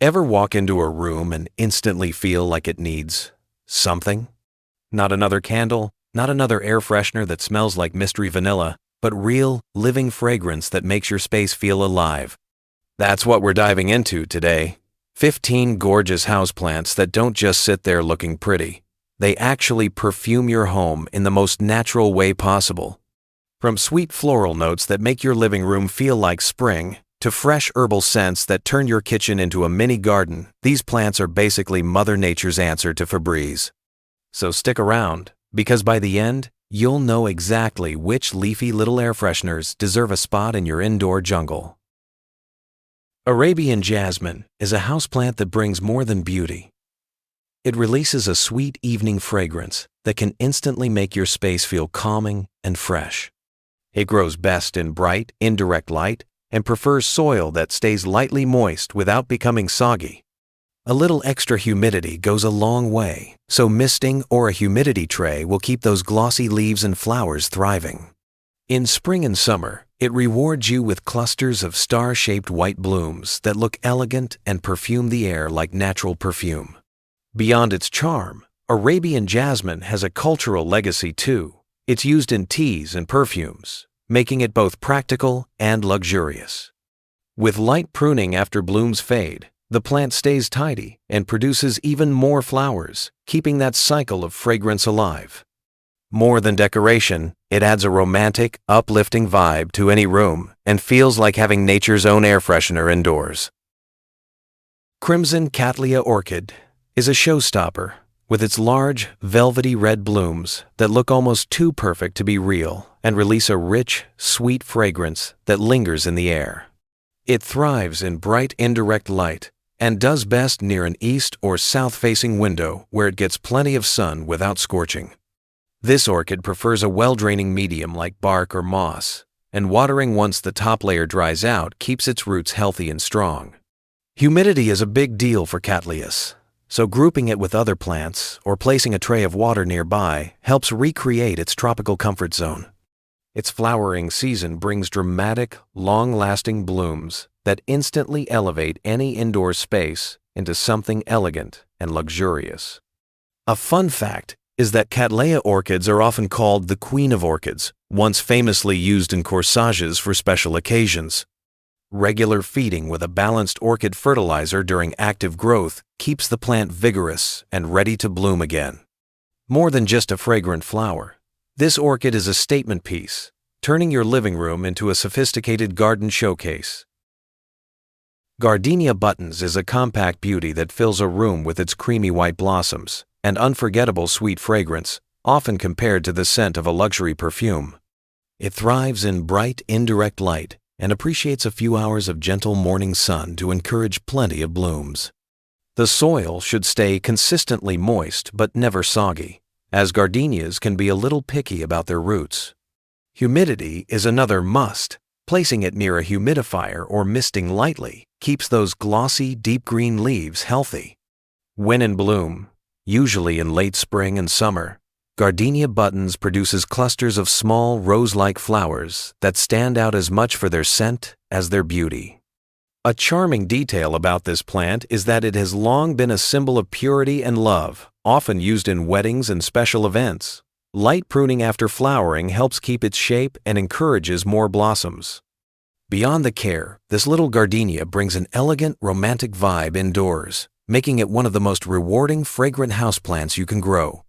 Ever walk into a room and instantly feel like it needs something? Not another candle, not another air freshener that smells like mystery vanilla, but real, living fragrance that makes your space feel alive. That's what we're diving into today. 15 gorgeous houseplants that don't just sit there looking pretty. They actually perfume your home in the most natural way possible. From sweet floral notes that make your living room feel like spring, to fresh herbal scents that turn your kitchen into a mini garden, these plants are basically Mother Nature's answer to Febreze. So stick around, because by the end, you'll know exactly which leafy little air fresheners deserve a spot in your indoor jungle. Arabian Jasmine is a houseplant that brings more than beauty. It releases a sweet evening fragrance that can instantly make your space feel calming and fresh. It grows best in bright, indirect light and prefers soil that stays lightly moist without becoming soggy. A little extra humidity goes a long way, so misting or a humidity tray will keep those glossy leaves and flowers thriving. In spring and summer, it rewards you with clusters of star-shaped white blooms that look elegant and perfume the air like natural perfume. Beyond its charm, Arabian Jasmine has a cultural legacy too. It's used in teas and perfumes, making it both practical and luxurious. With light pruning after blooms fade, the plant stays tidy and produces even more flowers, keeping that cycle of fragrance alive. More than decoration, it adds a romantic, uplifting vibe to any room and feels like having nature's own air freshener indoors. Crimson Cattleya Orchid is a showstopper with its large, velvety red blooms that look almost too perfect to be real and release a rich, sweet fragrance that lingers in the air. It thrives in bright, indirect light and does best near an east or south-facing window where it gets plenty of sun without scorching. This orchid prefers a well-draining medium like bark or moss, and watering once the top layer dries out keeps its roots healthy and strong. Humidity is a big deal for Cattleyas, so grouping it with other plants or placing a tray of water nearby helps recreate its tropical comfort zone. Its flowering season brings dramatic, long-lasting blooms that instantly elevate any indoor space into something elegant and luxurious. A fun fact is that Cattleya orchids are often called the Queen of Orchids, once famously used in corsages for special occasions. Regular feeding with a balanced orchid fertilizer during active growth keeps the plant vigorous and ready to bloom again. More than just a fragrant flower, this orchid is a statement piece, turning your living room into a sophisticated garden showcase. Gardenia Buttons is a compact beauty that fills a room with its creamy white blossoms and unforgettable sweet fragrance, often compared to the scent of a luxury perfume. It thrives in bright, indirect light and appreciates a few hours of gentle morning sun to encourage plenty of blooms. The soil should stay consistently moist but never soggy, as gardenias can be a little picky about their roots. Humidity is another must. Placing it near a humidifier or misting lightly keeps those glossy, deep green leaves healthy. When in bloom, usually in late spring and summer, Gardenia Buttons produces clusters of small rose-like flowers that stand out as much for their scent as their beauty. A charming detail about this plant is that it has long been a symbol of purity and love, often used in weddings and special events. Light pruning after flowering helps keep its shape and encourages more blossoms. Beyond the care, this little gardenia brings an elegant, romantic vibe indoors, making it one of the most rewarding, fragrant houseplants you can grow.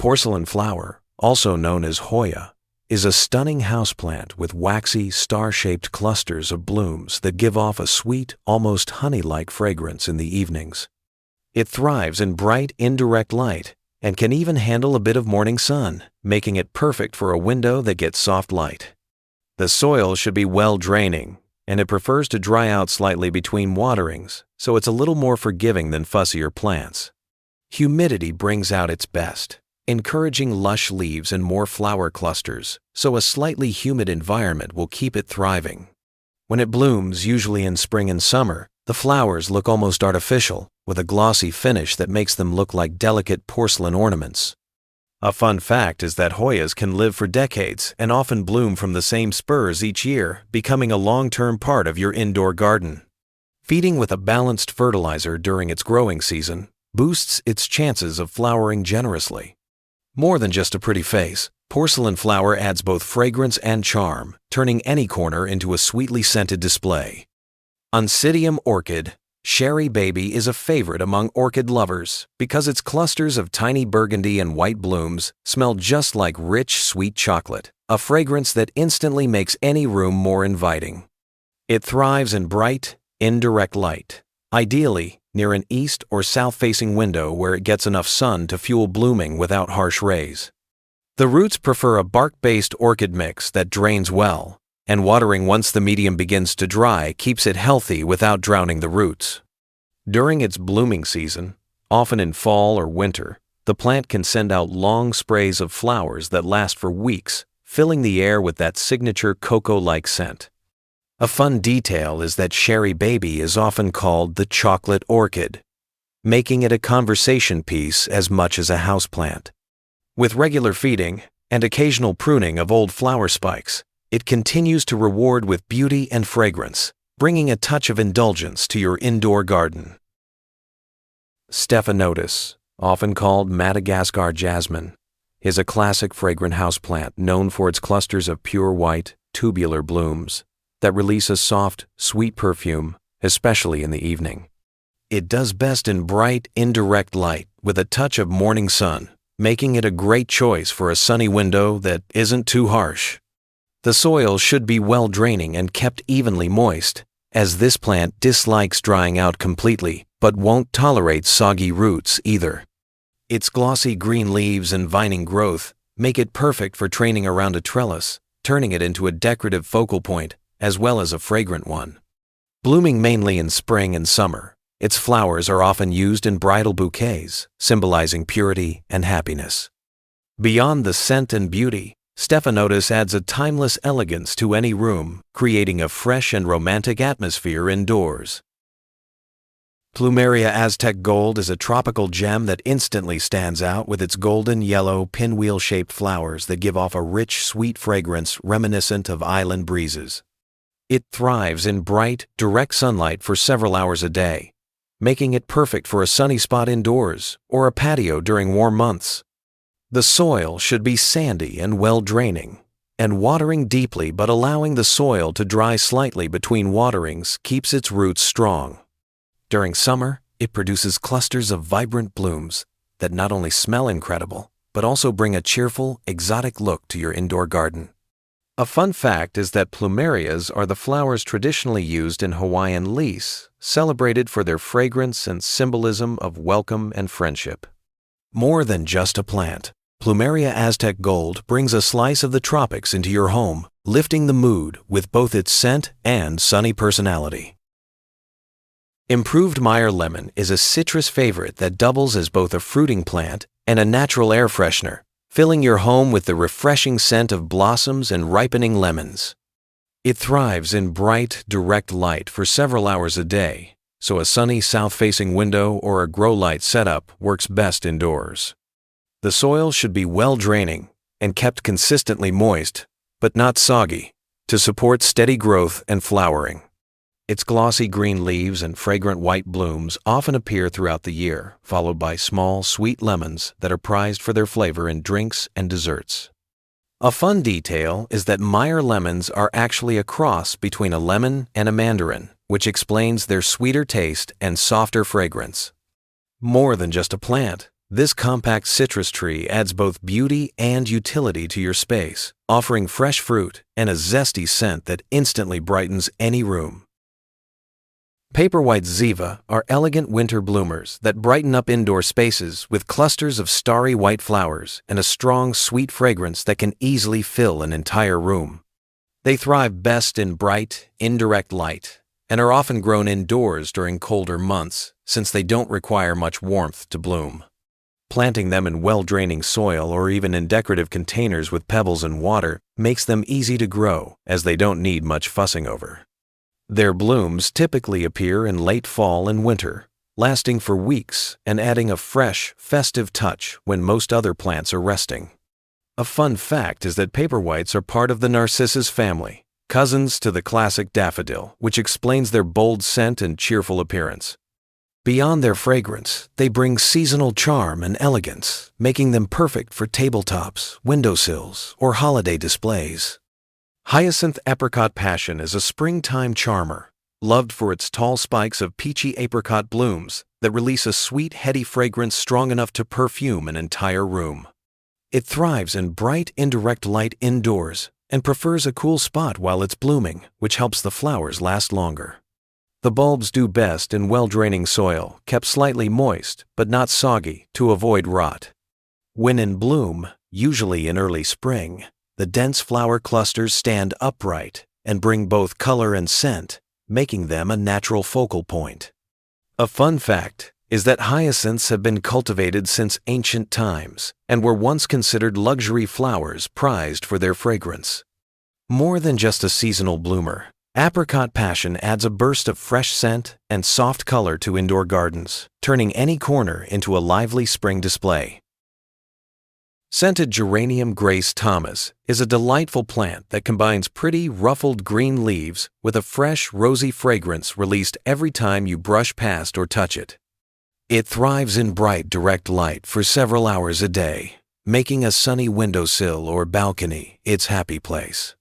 Porcelain Flower, also known as Hoya, is a stunning houseplant with waxy, star-shaped clusters of blooms that give off a sweet, almost honey-like fragrance in the evenings. It thrives in bright, indirect light and can even handle a bit of morning sun, making it perfect for a window that gets soft light. The soil should be well draining, and it prefers to dry out slightly between waterings, so it's a little more forgiving than fussier plants. Humidity brings out its best, encouraging lush leaves and more flower clusters, so a slightly humid environment will keep it thriving. When it blooms, usually in spring and summer, the flowers look almost artificial, with a glossy finish that makes them look like delicate porcelain ornaments. A fun fact is that Hoyas can live for decades and often bloom from the same spurs each year, becoming a long-term part of your indoor garden. Feeding with a balanced fertilizer during its growing season boosts its chances of flowering generously. More than just a pretty face, Porcelain Flower adds both fragrance and charm, turning any corner into a sweetly scented display. Oncidium Orchid Sharry Baby is a favorite among orchid lovers because its clusters of tiny burgundy and white blooms smell just like rich, sweet chocolate, a fragrance that instantly makes any room more inviting. It thrives in bright, indirect light, ideally near an east or south-facing window where it gets enough sun to fuel blooming without harsh rays. The roots prefer a bark-based orchid mix that drains well, and watering once the medium begins to dry keeps it healthy without drowning the roots. During its blooming season, often in fall or winter, the plant can send out long sprays of flowers that last for weeks, filling the air with that signature cocoa-like scent. A fun detail is that Sharry Baby is often called the chocolate orchid, making it a conversation piece as much as a houseplant. With regular feeding and occasional pruning of old flower spikes, it continues to reward with beauty and fragrance, bringing a touch of indulgence to your indoor garden. Stephanotis, often called Madagascar Jasmine, is a classic fragrant houseplant known for its clusters of pure white, tubular blooms that release a soft, sweet perfume, especially in the evening. It does best in bright, indirect light with a touch of morning sun, making it a great choice for a sunny window that isn't too harsh. The soil should be well draining and kept evenly moist, as this plant dislikes drying out completely but won't tolerate soggy roots either. Its glossy green leaves and vining growth make it perfect for training around a trellis, turning it into a decorative focal point as well as a fragrant one. Blooming mainly in spring and summer, its flowers are often used in bridal bouquets, symbolizing purity and happiness. Beyond the scent and beauty, Stephanotis adds a timeless elegance to any room, creating a fresh and romantic atmosphere indoors. Plumeria Aztec Gold is a tropical gem that instantly stands out with its golden yellow pinwheel-shaped flowers that give off a rich, sweet fragrance reminiscent of island breezes. It thrives in bright, direct sunlight for several hours a day, making it perfect for a sunny spot indoors or a patio during warm months. The soil should be sandy and well-draining, and watering deeply but allowing the soil to dry slightly between waterings keeps its roots strong. During summer, it produces clusters of vibrant blooms that not only smell incredible, but also bring a cheerful, exotic look to your indoor garden. A fun fact is that plumerias are the flowers traditionally used in Hawaiian leis, celebrated for their fragrance and symbolism of welcome and friendship. More than just a plant, Plumeria Aztec Gold brings a slice of the tropics into your home, lifting the mood with both its scent and sunny personality. Improved Meyer Lemon is a citrus favorite that doubles as both a fruiting plant and a natural air freshener, filling your home with the refreshing scent of blossoms and ripening lemons. It thrives in bright, direct light for several hours a day, so a sunny south-facing window or a grow light setup works best indoors. The soil should be well-draining and kept consistently moist, but not soggy, to support steady growth and flowering. Its glossy green leaves and fragrant white blooms often appear throughout the year, followed by small, sweet lemons that are prized for their flavor in drinks and desserts. A fun detail is that Meyer lemons are actually a cross between a lemon and a mandarin, which explains their sweeter taste and softer fragrance. More than just a plant, this compact citrus tree adds both beauty and utility to your space, offering fresh fruit and a zesty scent that instantly brightens any room. Paperwhites Ziva are elegant winter bloomers that brighten up indoor spaces with clusters of starry white flowers and a strong, sweet fragrance that can easily fill an entire room. They thrive best in bright, indirect light and are often grown indoors during colder months since they don't require much warmth to bloom. Planting them in well-draining soil or even in decorative containers with pebbles and water makes them easy to grow as they don't need much fussing over. Their blooms typically appear in late fall and winter, lasting for weeks and adding a fresh, festive touch when most other plants are resting. A fun fact is that paperwhites are part of the narcissus family, cousins to the classic daffodil, which explains their bold scent and cheerful appearance. Beyond their fragrance, they bring seasonal charm and elegance, making them perfect for tabletops, windowsills, or holiday displays. Hyacinth Apricot Passion is a springtime charmer, loved for its tall spikes of peachy apricot blooms that release a sweet, heady fragrance strong enough to perfume an entire room. It thrives in bright, indirect light indoors and prefers a cool spot while it's blooming, which helps the flowers last longer. The bulbs do best in well-draining soil, kept slightly moist but not soggy to avoid rot. When in bloom, usually in early spring, the dense flower clusters stand upright and bring both color and scent, making them a natural focal point. A fun fact is that hyacinths have been cultivated since ancient times and were once considered luxury flowers prized for their fragrance. More than just a seasonal bloomer, Apricot Passion adds a burst of fresh scent and soft color to indoor gardens, turning any corner into a lively spring display. Scented Geranium Grace Thomas is a delightful plant that combines pretty, ruffled green leaves with a fresh, rosy fragrance released every time you brush past or touch it. It thrives in bright, direct light for several hours a day, making a sunny windowsill or balcony its happy place.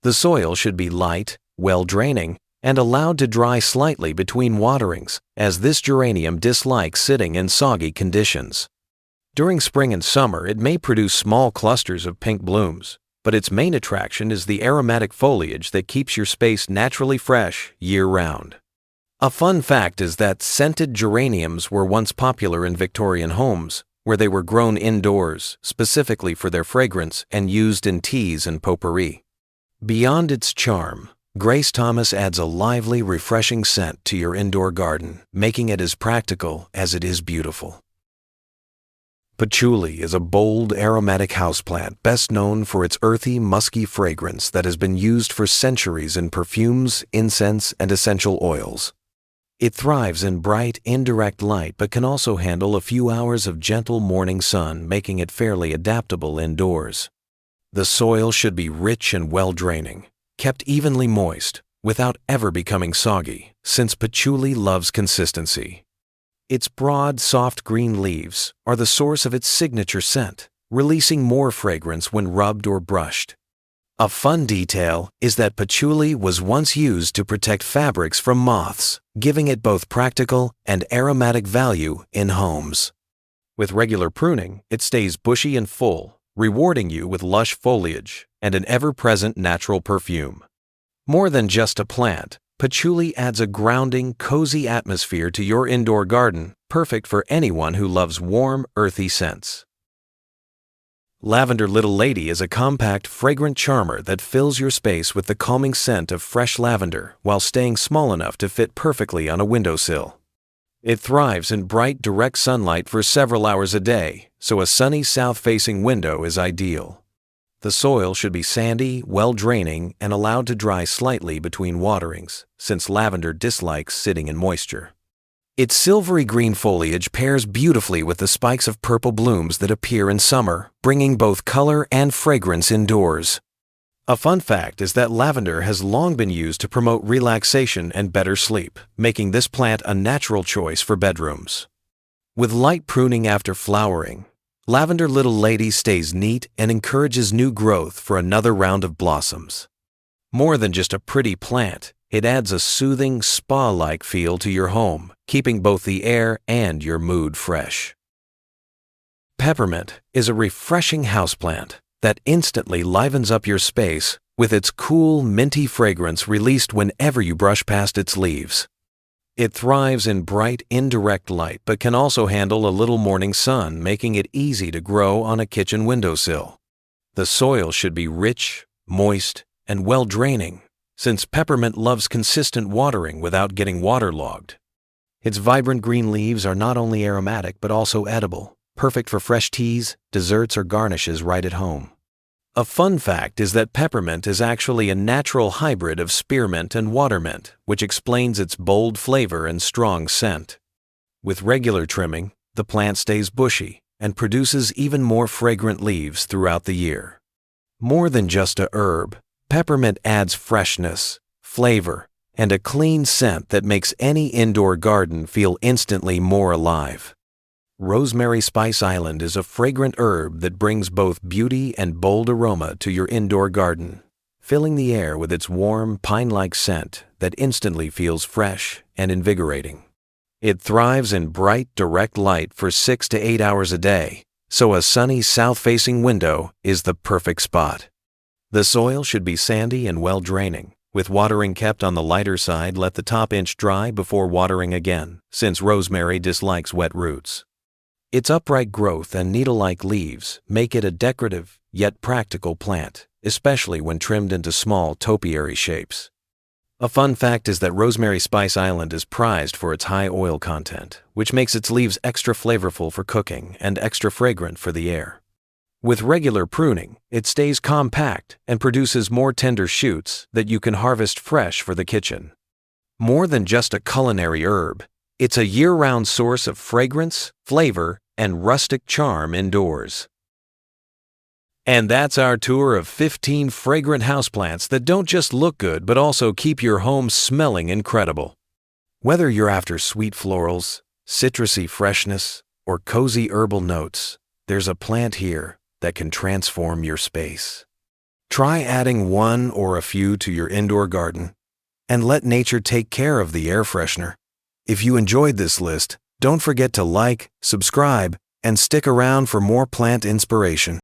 The soil should be light, well-draining, and allowed to dry slightly between waterings, as this geranium dislikes sitting in soggy conditions. During spring and summer, it may produce small clusters of pink blooms, but its main attraction is the aromatic foliage that keeps your space naturally fresh year-round. A fun fact is that scented geraniums were once popular in Victorian homes, where they were grown indoors, specifically for their fragrance and used in teas and potpourri. Beyond its charm, Grace Thomas adds a lively, refreshing scent to your indoor garden, making it as practical as it is beautiful. Patchouli is a bold, aromatic houseplant best known for its earthy, musky fragrance that has been used for centuries in perfumes, incense, and essential oils. It thrives in bright, indirect light but can also handle a few hours of gentle morning sun, making it fairly adaptable indoors. The soil should be rich and well-draining, kept evenly moist, without ever becoming soggy, since patchouli loves consistency. Its broad, soft green leaves are the source of its signature scent, releasing more fragrance when rubbed or brushed. A fun detail is that patchouli was once used to protect fabrics from moths, giving it both practical and aromatic value in homes. With regular pruning, it stays bushy and full, rewarding you with lush foliage and an ever-present natural perfume. More than just a plant, patchouli adds a grounding, cozy atmosphere to your indoor garden, perfect for anyone who loves warm, earthy scents. Lavender Little Lady is a compact, fragrant charmer that fills your space with the calming scent of fresh lavender while staying small enough to fit perfectly on a windowsill. It thrives in bright, direct sunlight for several hours a day, so a sunny south-facing window is ideal. The soil should be sandy, well-draining, and allowed to dry slightly between waterings, since lavender dislikes sitting in moisture. Its silvery green foliage pairs beautifully with the spikes of purple blooms that appear in summer, bringing both color and fragrance indoors. A fun fact is that lavender has long been used to promote relaxation and better sleep, making this plant a natural choice for bedrooms. With light pruning after flowering, Lavender Little Lady stays neat and encourages new growth for another round of blossoms. More than just a pretty plant, it adds a soothing, spa-like feel to your home, keeping both the air and your mood fresh. Peppermint is a refreshing houseplant that instantly livens up your space with its cool, minty fragrance released whenever you brush past its leaves. It thrives in bright, indirect light but can also handle a little morning sun, making it easy to grow on a kitchen windowsill. The soil should be rich, moist, and well-draining, since peppermint loves consistent watering without getting waterlogged. Its vibrant green leaves are not only aromatic but also edible, perfect for fresh teas, desserts, or garnishes right at home. A fun fact is that peppermint is actually a natural hybrid of spearmint and watermint, which explains its bold flavor and strong scent. With regular trimming, the plant stays bushy and produces even more fragrant leaves throughout the year. More than just a herb, Peppermint adds freshness, flavor, and a clean scent that makes any indoor garden feel instantly more alive. Rosemary Spice Island is a fragrant herb that brings both beauty and bold aroma to your indoor garden, filling the air with its warm, pine-like scent that instantly feels fresh and invigorating. It thrives in bright, direct light for 6 to 8 hours a day, so a sunny south-facing window is the perfect spot. The soil should be sandy and well-draining, with watering kept on the lighter side. Let the top inch dry before watering again, since rosemary dislikes wet roots. Its upright growth and needle-like leaves make it a decorative yet practical plant, especially when trimmed into small topiary shapes. A fun fact is that Rosemary Spice Island is prized for its high oil content, which makes its leaves extra flavorful for cooking and extra fragrant for the air. With regular pruning, it stays compact and produces more tender shoots that you can harvest fresh for the kitchen. More than just a culinary herb, it's a year-round source of fragrance, flavor, and rustic charm indoors. And that's our tour of 15 fragrant houseplants that don't just look good but also keep your home smelling incredible. Whether you're after sweet florals, citrusy freshness, or cozy herbal notes, there's a plant here that can transform your space. Try adding one or a few to your indoor garden and let nature take care of the air freshener. If you enjoyed this list, don't forget to like, subscribe, and stick around for more plant inspiration.